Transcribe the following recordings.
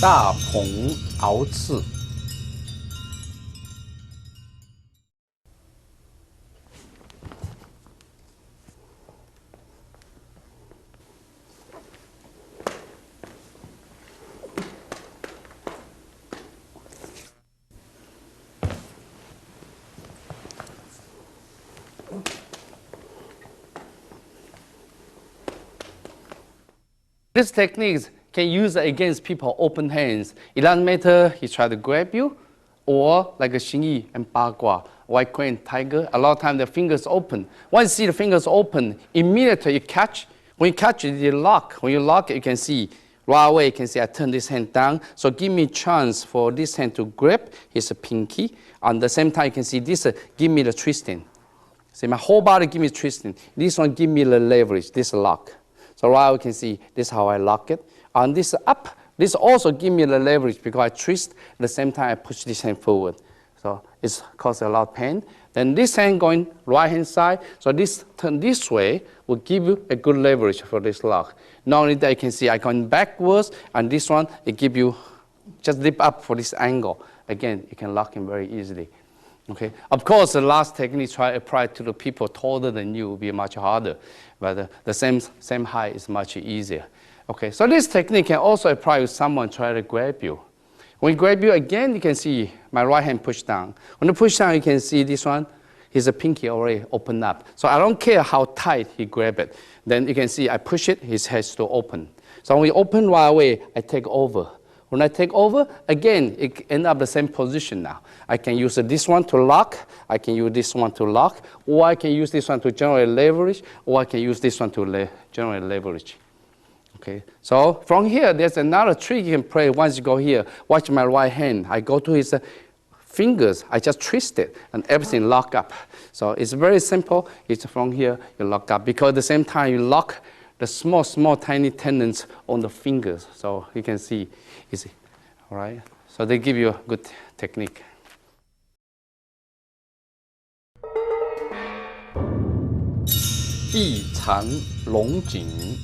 大鹏鳌翅。This technique can use against people open hands. It doesn't matter he try to grab you, or like a Xingyi and Bagua, White Crane, Tiger. A lot of times the fingers open. Once you see the fingers open, immediately you catch. When you catch it, you lock. When you lock it, you can see right away. You can see I turn this hand down. So give me chance for this hand to grab his pinky. At the same time, you can see this give me the twisting. See, my whole body give me twisting. This one give me the leverage. This lock. So right away, you can see this is how I lock it. On this up, this also give me the leverage because I twist. At the same time, I push this hand forward. So it's causes a lot of pain. Then this hand going right hand side. So this turn this way will give you a good leverage for this lock. Not only that, you can see I going backwards, and this one it give you just dip up for this angle. Again, you can lock him very easily. Okay. Of course, the last technique try apply to the people taller than you will be much harder, but the same height is much easier. Okay. So this technique can also apply to someone try to grab you. When he grab you again, you can see my right hand push down. When you push down, you can see this one, his pinky already opened up. So I don't care how tight he grab it. Then you can see I push it, his head still open. So when we open right away, I take over. When I take over, again, it ends up the same position now. I can use this one to lock, I can use this one to lock, or I can use this one to generate leverage, or I can use this one to generate leverage. Okay, so from here, there's another trick you can play once you go here. Watch my right hand. I go to his fingers, I just twist it, and everything lock up. So it's very simple. It's from here, you lock up. Because at the same time, you lock the small, tiny tendons on the fingers. So you can see, easy, all right? So they give you a good technique. Yi Chan Long Jing.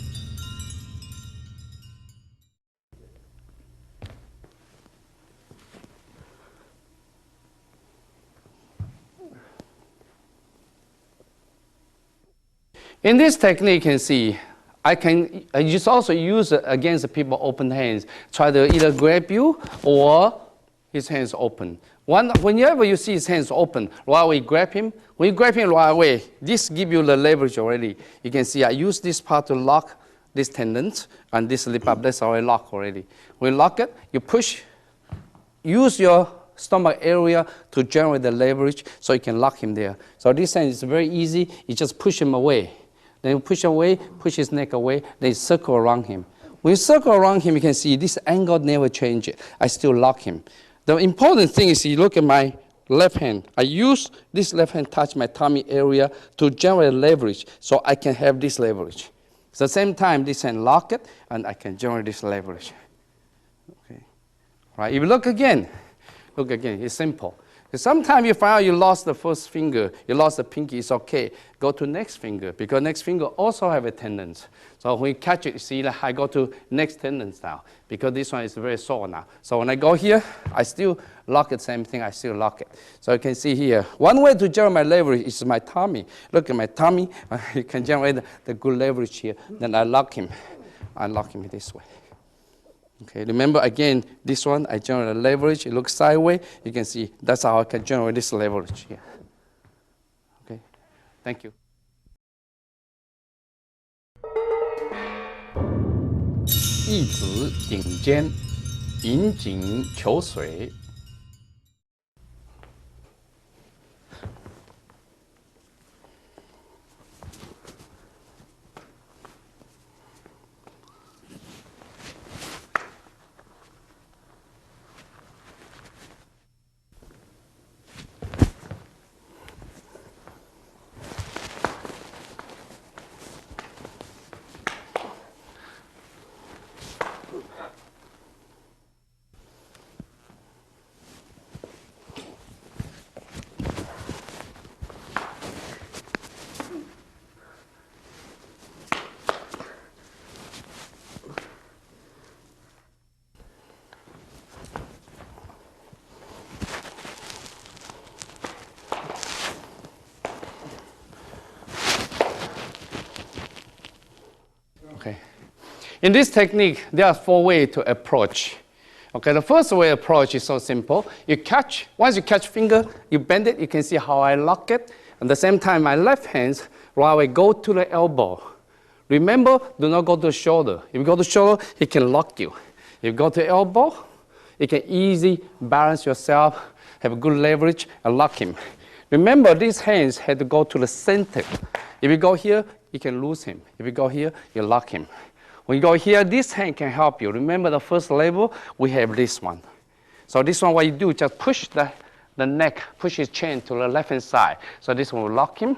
In this technique, you can see, I just also use it against the people open hands. Try to either grab you or his hands open. Whenever you see his hands open, right away grab him. When you grab him right away, this gives you the leverage already. You can see I use this part to lock this tendons, and this lip up, that's already locked already. When you lock it, you push, use your stomach area to generate the leverage so you can lock him there. So this hand is very easy. You just push him away. Then you push away, push his neck away, then you circle around him. When you circle around him, you can see this angle never changes. I still lock him. The important thing is you look at my left hand. I use this left hand touch my tummy area to generate leverage so I can have this leverage. At the same time, this hand lock it, and I can generate this leverage. Okay. Right. If you look again, it's simple. Sometimes you find out you lost the first finger, you lost the pinky, it's okay. Go to next finger, because next finger also have a tendons. So when you catch it, you see that I go to next tendons now, because this one is very sore now. So when I go here, I still lock it, same thing, I still lock it. So you can see here, one way to generate my leverage is my tummy. Look at my tummy, you can generate the good leverage here. Then I lock him this way. Okay, remember again, this one, I generate a leverage, it looks sideways. You can see that's how I can generate this leverage here. Okay, thank you. 一指顶尖，引颈求髓。In this technique, there are 4 ways to approach. Okay, the first way approach is so simple. You catch, once you catch finger, you bend it, you can see how I lock it. At the same time, my left hand, while I go to the elbow. Remember, do not go to the shoulder. If you go to the shoulder, he can lock you. If you go to the elbow, you can easily balance yourself, have a good leverage, and lock him. Remember, these hands had to go to the center. If you go here, you can lose him. If you go here, you lock him. When you go here, this hand can help you. Remember the first level, we have this one. So this one, what you do, just push the neck, push his chin to the left-hand side. So this one will lock him.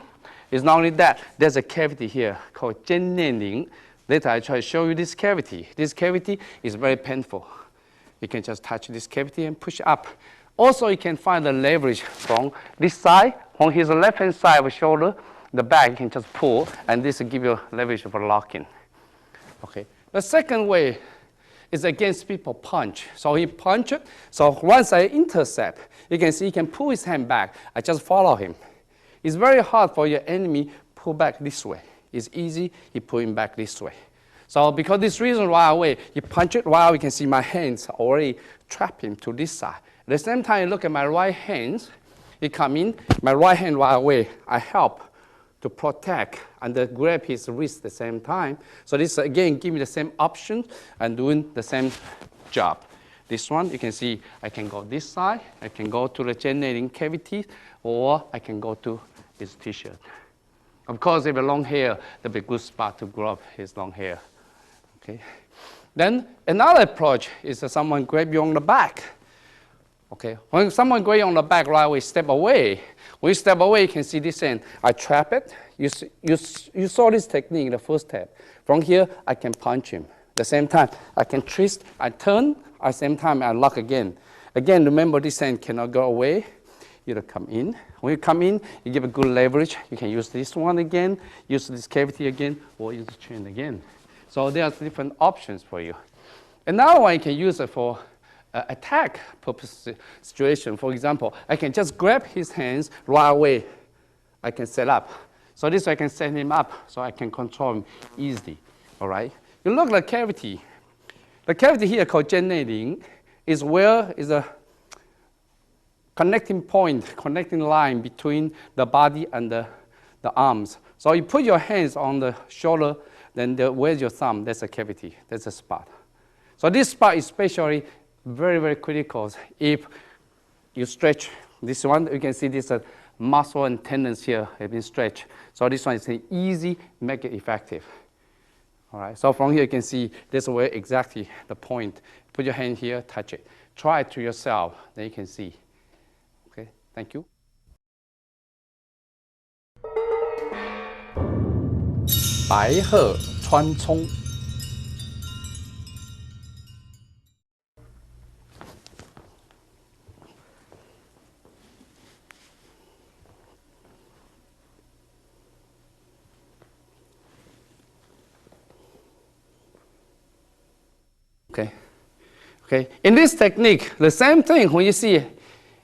It's not only that, there's a cavity here called 肩内陵. Later, I try to show you this cavity. This cavity is very painful. You can just touch this cavity and push up. Also, you can find the leverage from this side. On his left-hand side of the shoulder, the back, you can just pull, and this will give you leverage for locking. Okay. The second way is against people punch. So he punch it. So once I intercept, you can see he can pull his hand back. I just follow him. It's very hard for your enemy pull back this way. It's easy, he pull him back this way. So because this reason right away, you punch it while you can see my hands already trap him to this side. At the same time, you look at my right hands, he come in, my right hand right away, I help to protect and grab his wrist at the same time. So this again give me the same option and doing the same job. This one, you can see I can go this side, I can go to the 肩内陵 cavity, or I can go to his t-shirt. Of course, if you have long hair, that'll be a good spot to grab his long hair. Okay. Then another approach is that someone grab you on the back. Okay. When someone grab you on the back, right away, step away. When you step away, you can see this end. I trap it. You saw this technique in the first step. From here, I can punch him. At the same time, I can twist, I turn. At the same time, I lock again. Again, remember this hand cannot go away. You come in. When you come in, you give a good leverage. You can use this one again, use this cavity again, or use the chain again. So there are different options for you. Another one you can use it for attack purpose situation. For example, I can just grab his hands right away. I can set up. So this way I can set him up so I can control him easily. All right. You look at the cavity. The cavity here called 肩内陵 is where is a connecting point, connecting line between the body and the arms. So you put your hands on the shoulder, then where's your thumb? That's a cavity. That's a spot. So this spot is especially very, very critical. If you stretch this one, you can see this muscle and tendons here have been stretched. So this one is easy, make it effective. All right. So from here you can see this is where exactly the point. Put your hand here, touch it. Try it to yourself, then you can see. Okay. Thank you. 白鹤穿葱。Okay. In this technique, the same thing when you see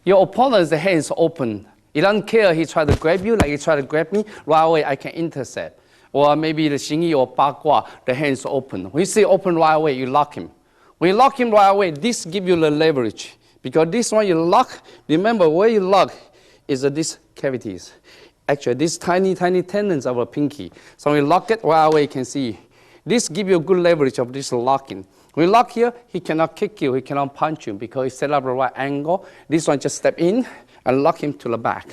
your opponent's hands open. He doesn't care. He try to grab you like he try to grab me. Right away, I can intercept. Or maybe the 形意 or 八卦, the hands open. When you see open right away, you lock him. When you lock him right away, this gives you the leverage. Because this one you lock, remember where you lock is these cavities. Actually, these tiny, tiny tendons of a pinky. So when you lock it right away, you can see. This gives you a good leverage of this locking. When you lock here, he cannot kick you, he cannot punch you because he set up the right angle. This one just step in and lock him to the back.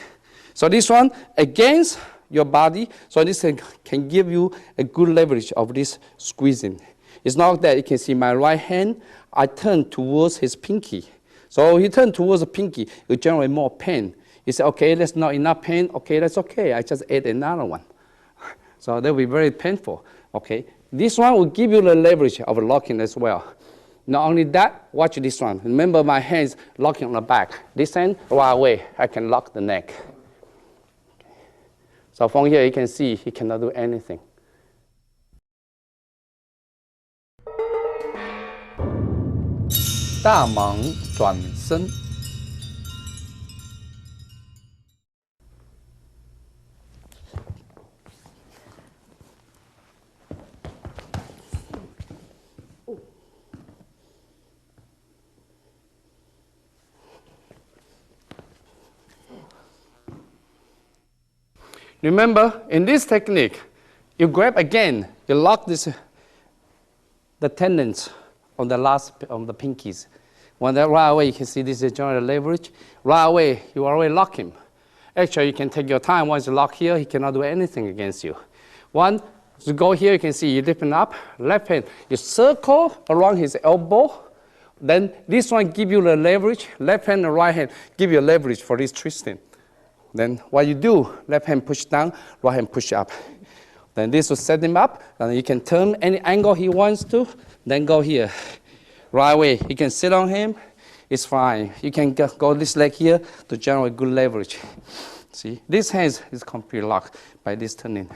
So this one against your body, so this can give you a good leverage of this squeezing. It's not that you can see my right hand, I turn towards his pinky. So he turn towards the pinky, you generate more pain. You say, okay, that's not enough pain. Okay, that's okay. I just add another one. So that will be very painful. Okay. This one will give you the leverage of locking as well. Not only that, watch this one. Remember my hands locking on the back. This hand, right away, I can lock the neck. So from here, you can see he cannot do anything. 大蟒转身。Remember, in this technique, you grab again, you lock the tendons on the pinkies. When that right away, you can see this is joint leverage. Right away, you already lock him. Actually, you can take your time. Once you lock here, he cannot do anything against you. One, you go here, you can see you lift him up. Left hand, you circle around his elbow. Then this one give you the leverage. Left hand and right hand give you leverage for this twisting. Then what you do, left hand push down, right hand push up. Then this will set him up, and you can turn any angle he wants to, then go here. Right away, you can sit on him, it's fine. You can go this leg here to generate good leverage. See, this hand is completely locked by this turning.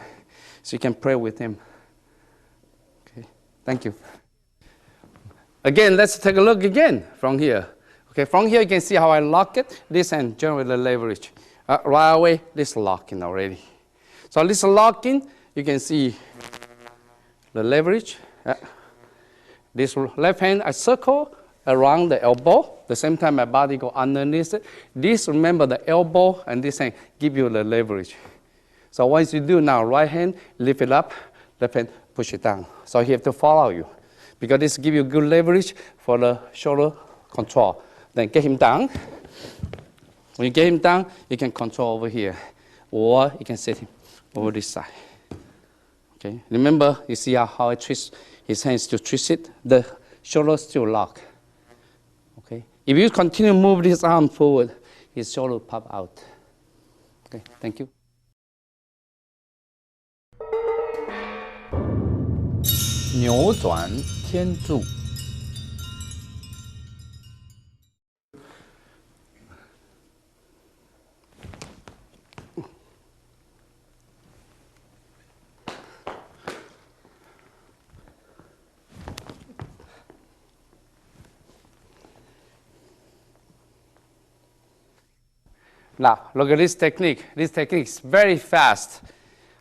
So you can pray with him. Okay, thank you. Again, let's take a look again from here. Okay, from here you can see how I lock it. This hand generate the leverage. Right away, this locking already. So this locking, you can see the leverage. This left hand, I circle around the elbow. The same time, my body go underneath it. This, remember, the elbow and this hand give you the leverage. So once you do now, right hand, lift it up, left hand, push it down. So he have to follow you. Because this give you good leverage for the shoulder control. Then get him down. When you get him down, you can control over here. Or you can set him over this side. Okay. Remember, you see how I twist his hands to twist it? The shoulder still lock. Okay. If you continue to move his arm forward, his shoulder pop out. Okay, thank you. 扭转天柱。Now, look at this technique. This technique is very fast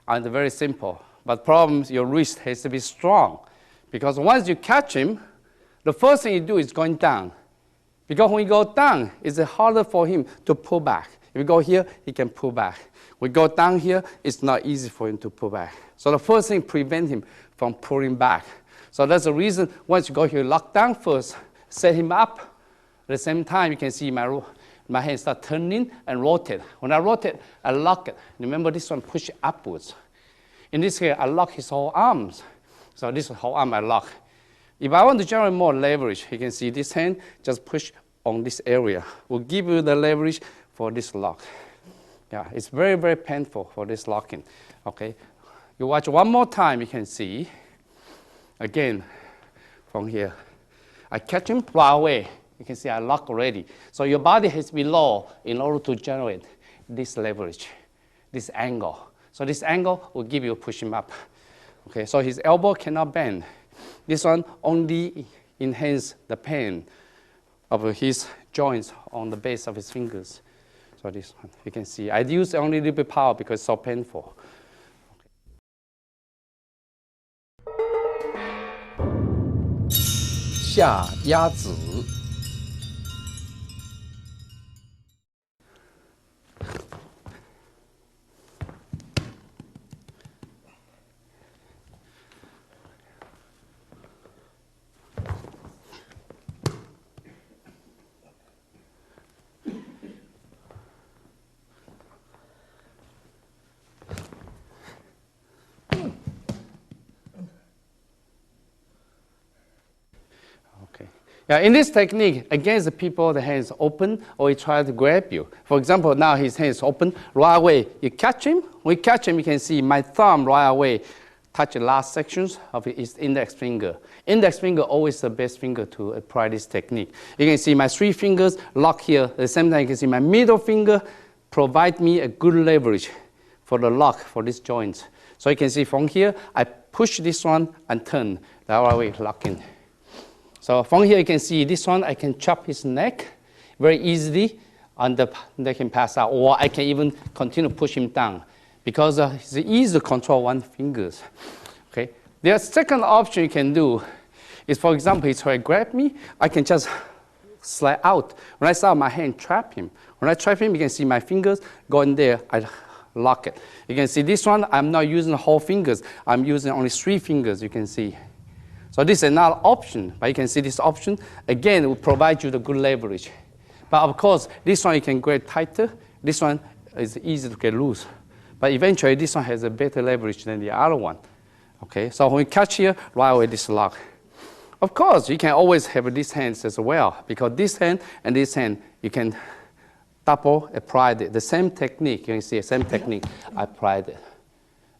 and very simple. But problem is your wrist has to be strong. Because once you catch him, the first thing you do is going down. Because when you go down, it's harder for him to pull back. If you go here, he can pull back. When you go down here, it's not easy for him to pull back. So the first thing prevent him from pulling back. So that's the reason once you go here, lock down first, set him up. At the same time, you can see my hand start turning and rotate. When I rotate, I lock it. Remember this one, push upwards. In this case, I lock his whole arms. So this whole arm I lock. If I want to generate more leverage, you can see this hand just push on this area. Will give you the leverage for this lock. Yeah, it's very, very painful for this locking. Okay, you watch one more time, you can see. Again, from here. I catch him right away. You can see I lock already. So your body has to be low in order to generate this leverage, this angle. So this angle will give you a push him up. Okay, so his elbow cannot bend. This one only enhance the pain of his joints on the base of his fingers. So this one, you can see. I use only a little bit power because it's so painful. 下鸭子。Yeah, in this technique, against the people, the hands open, or he tries to grab you. For example, now his hands open, right away, you catch him. When you catch him, you can see my thumb right away touch the last sections of his index finger. Index finger always the best finger to apply this technique. You can see my 3 fingers lock here. At the same time, you can see my middle finger provide me a good leverage for the lock for these joints. So you can see from here, I push this one and turn. That way, locking. So from here, you can see this one, I can chop his neck very easily, and they can pass out. Or I can even continue to push him down because it's easy to control one fingers. Okay. The second option you can do is, for example, he try to grab me, I can just slide out. When I start my hand, trap him. When I trap him, you can see my fingers go in there. I lock it. You can see this one, I'm not using the whole fingers. I'm using only 3 fingers, you can see. So this is another option, but you can see this option, again, will provide you the good leverage. But of course, this one you can grab tighter. This one is easy to get loose. But eventually, this one has a better leverage than the other one. Okay, so when you catch here, right away this lock. Of course, you can always have these hands as well, because this hand and this hand, you can double apply the same technique. You can see the same technique I applied it.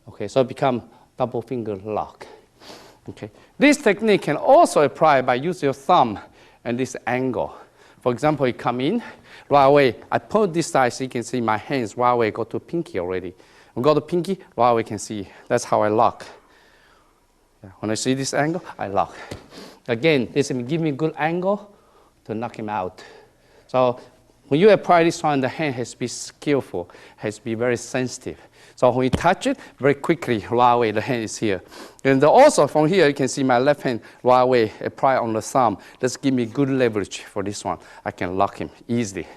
Okay, so it become double finger lock. Okay, this technique can also apply by using your thumb and this angle. For example, you come in, right away, I put this side so you can see my hands right away go to pinky already. When I go to pinky, right away you can see that's how I lock. Yeah, when I see this angle, I lock. Again, this will give me a good angle to knock him out. So when you apply this one, the hand has to be skillful, has to be very sensitive. So when you touch it, very quickly, right away, the hand is here. And also from here, you can see my left hand right away apply on the thumb. That's give me good leverage for this one. I can lock him easily.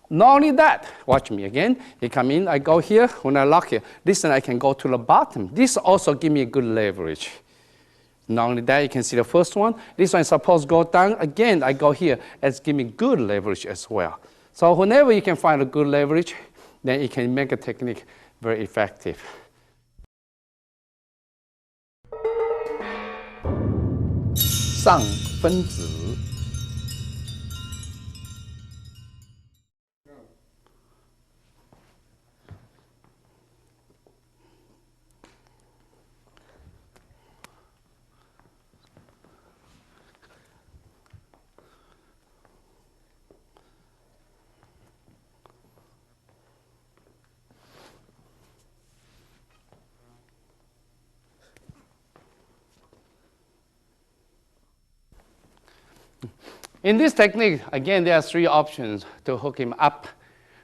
Not only that, watch me again. You come in, I go here. When I lock here, this one I can go to the bottom. This also give me a good leverage. Not only that, you can see the first one. This one is supposed to go down. Again, I go here. It's give me good leverage as well. So whenever you can find a good leverage, then you can make a technique very effective. 上分子。In this technique, again, there are 3 options to hook him up.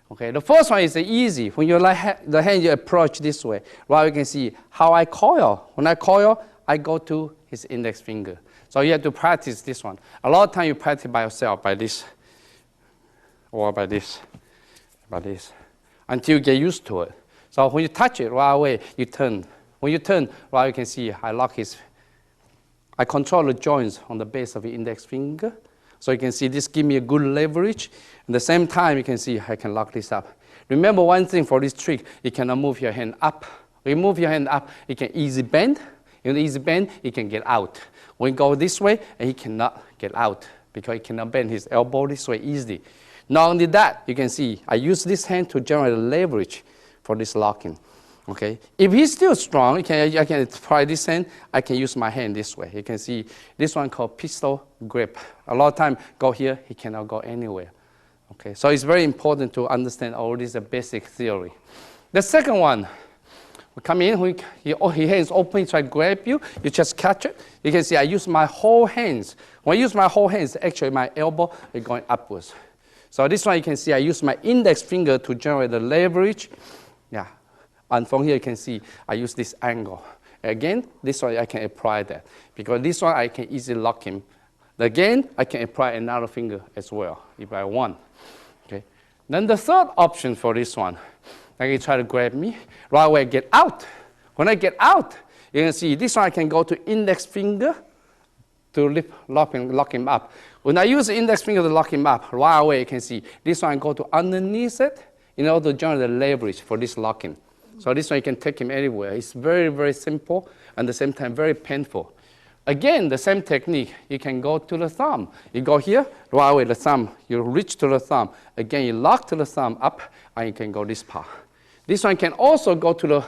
Okay, the first one is easy. When you let the hand you approach this way, right, you can see how I coil. When I coil, I go to his index finger. So you have to practice this one. A lot of time you practice by yourself, by this, or by this, until you get used to it. So when you touch it right away, you turn. When you turn, right, you can see I lock I control the joints on the base of the index finger. So you can see this give me a good leverage. At the same time, you can see I can lock this up. Remember one thing for this trick, you cannot move your hand up. When you move your hand up, you can easy bend. In the easy bend, you can get out. When you go this way, and he cannot get out because he cannot bend his elbow this way easily. Not only that, you can see I use this hand to generate leverage for this locking. Okay, if he's still strong, I can try this hand. I can use my hand this way. You can see this one called pistol grip. A lot of time go here, he cannot go anywhere. Okay, so it's very important to understand all this basic theory. The second one, we come in, your hands open, try to grab you just catch it. You can see I use my whole hands. When I use my whole hands, actually my elbow is going upwards. So this one you can see I use my index finger to generate the leverage. Yeah. And from here you can see I use this angle. Again, this one I can apply that. Because this one I can easily lock him. Again, I can apply another finger as well if I want. Okay. Then the third option for this one, I can try to grab me. Right away I get out. When I get out, you can see this one I can go to index finger to lock him up. When I use the index finger to lock him up, right away you can see this one I go to underneath it in order to generate the leverage for this locking. So this one you can take him anywhere. It's very, very simple and at the same time very painful. Again, the same technique. You can go to the thumb. You go here, right away the thumb. You reach to the thumb. Again, you lock to the thumb up and you can go this part. This one can also go to the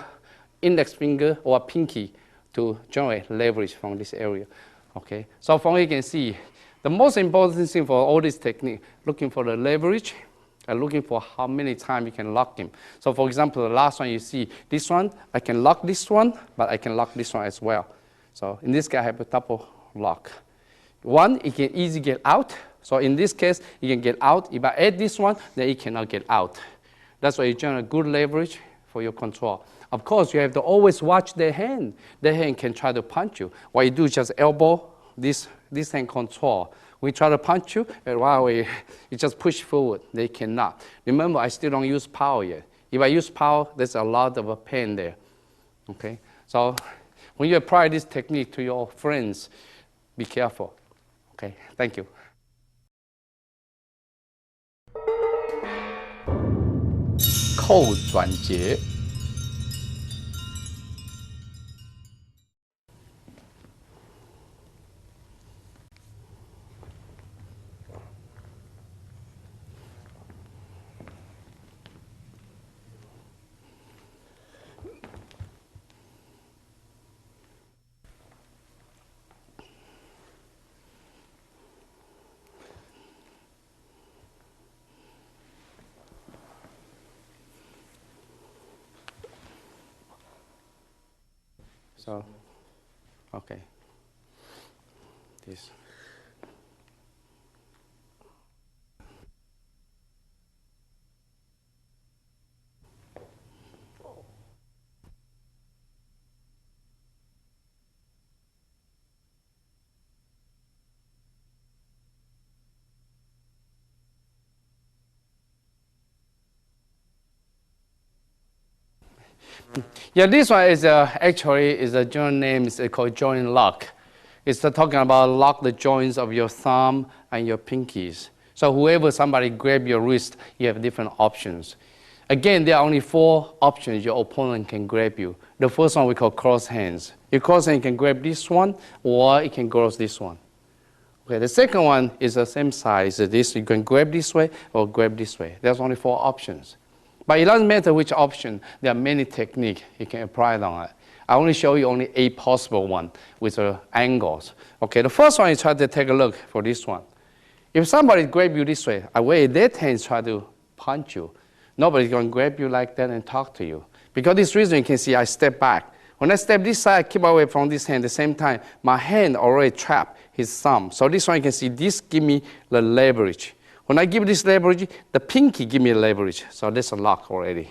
index finger or pinky to generate leverage from this area. Okay, so from here you can see the most important thing for all this technique, looking for the leverage and looking for how many times you can lock him. So for example, the last one you see, this one, I can lock this one, but I can lock this one as well. So in this case, I have a double lock. One, it can easily get out. So in this case, you can get out. If I add this one, then it cannot get out. That's why you generate good leverage for your control. Of course, you have to always watch their hand. Their hand can try to punch you. What you do is just elbow this hand control. We try to punch you, and right away, you just push forward. They cannot. Remember, I still don't use power yet. If I use power, there's a lot of pain there. Okay? So when you apply this technique to your friends, be careful. Okay? Thank you. 扣转结。So, okay. This. Yeah, this one is actually is a joint name. It's called joint lock. It's talking about lock the joints of your thumb and your pinkies. So whoever somebody grab your wrist, you have different options. Again, there are only 4 options your opponent can grab you. The first one we call cross hands. Your cross hand can grab this one, or it can cross this one. Okay, the second one is the same size as this. You can grab this way or grab this way. There's only 4 options. But it doesn't matter which option. There are many techniques you can apply on it. I only show you only 8 possible ones with angles. Okay, the first one is try to take a look for this one. If somebody grab you this way, away that hand try to punch you. Nobody's going to grab you like that and talk to you. Because this reason you can see I step back. When I step this side, I keep away from this hand. At the same time, my hand already trapped his thumb. So this one you can see this give me the leverage. When I give this leverage, the pinky give me leverage. So that's a lock already.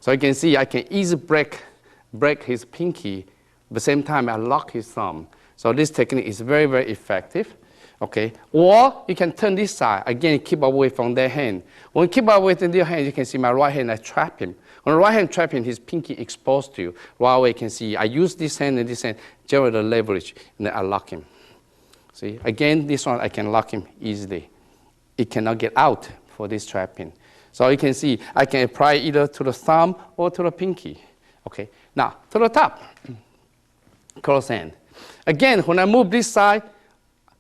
So you can see I can easily break his pinky. At the same time, I lock his thumb. So this technique is very, very effective. Okay. Or you can turn this side. Again, keep away from their hand. When you keep away from their hand, you can see my right hand, I trap him. When the right hand trap him, his pinky exposed to you. Right away, you can see I use this hand and this hand, generate the leverage, and then I lock him. See, again, this one I can lock him easily. It cannot get out for this trapping. So you can see I can apply either to the thumb or to the pinky. Okay, now to the top, cross hand. Again, when I move this side,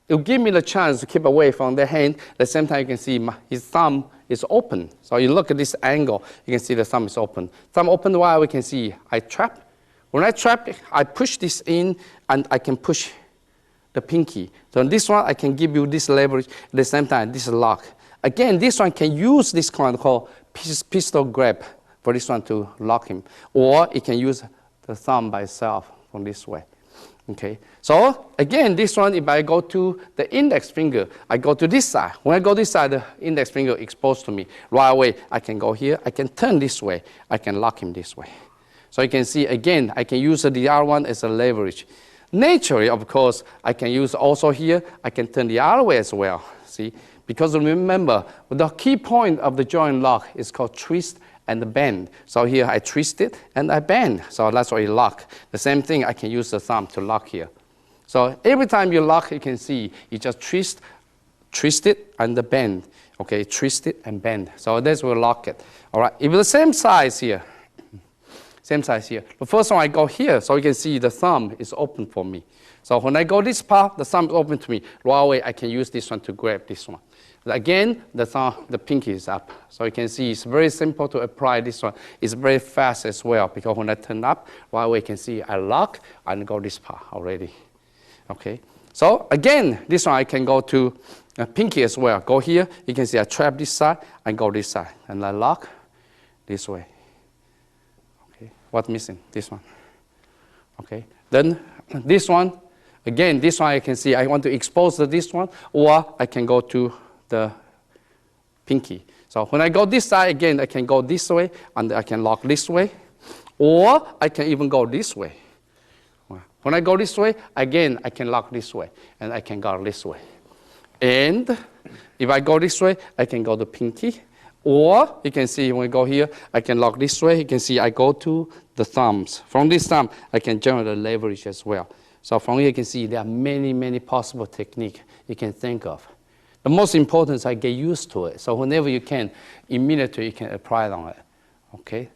it will give me the chance to keep away from the hand. At the same time, you can see his thumb is open. So you look at this angle, you can see the thumb is open. Thumb open while we can see I trap. When I trap, I push this in and I can push the pinky. So in this one, I can give you this leverage. At the same time, this is lock. Again, this one can use this kind called pistol grab for this one to lock him. Or it can use the thumb by itself from this way. Okay, so again, this one, if I go to the index finger, I go to this side. When I go this side, the index finger exposed to me. Right away, I can go here. I can turn this way. I can lock him this way. So you can see, again, I can use the other one as a leverage. Naturally, of course, I can use also here. I can turn the other way as well. See, because remember, the key point of the joint lock is called twist and bend. So here I twist it and I bend. So that's why you lock. The same thing, I can use the thumb to lock here. So every time you lock, you can see you just twist it and bend. Okay, twist it and bend. So that's where we lock it. All right, if it's the same size here, the first one I go here, so you can see the thumb is open for me. So when I go this part, the thumb is open to me. Right away, I can use this one to grab this one. Again, the pinky is up. So you can see it's very simple to apply this one. It's very fast as well because when I turn up, right away you can see I lock and go this part already. Okay. So again, this one I can go to pinky as well. Go here, you can see I trap this side and go this side. And I lock this way. Okay. What's missing? This one. Okay. Then this one, again, this one I can see I want to expose this one, or I can go to the pinky. So when I go this side, again, I can go this way, and I can lock this way, or I can even go this way. When I go this way, again, I can lock this way, and I can go this way. And if I go this way, I can go the pinky, Or you can see when we go here, I can lock this way. You can see I go to the thumbs. From this thumb, I can generate leverage as well. So from here, you can see there are many, many possible techniques you can think of. The most important is I get used to it. So whenever you can, immediately you can apply it on it. Okay?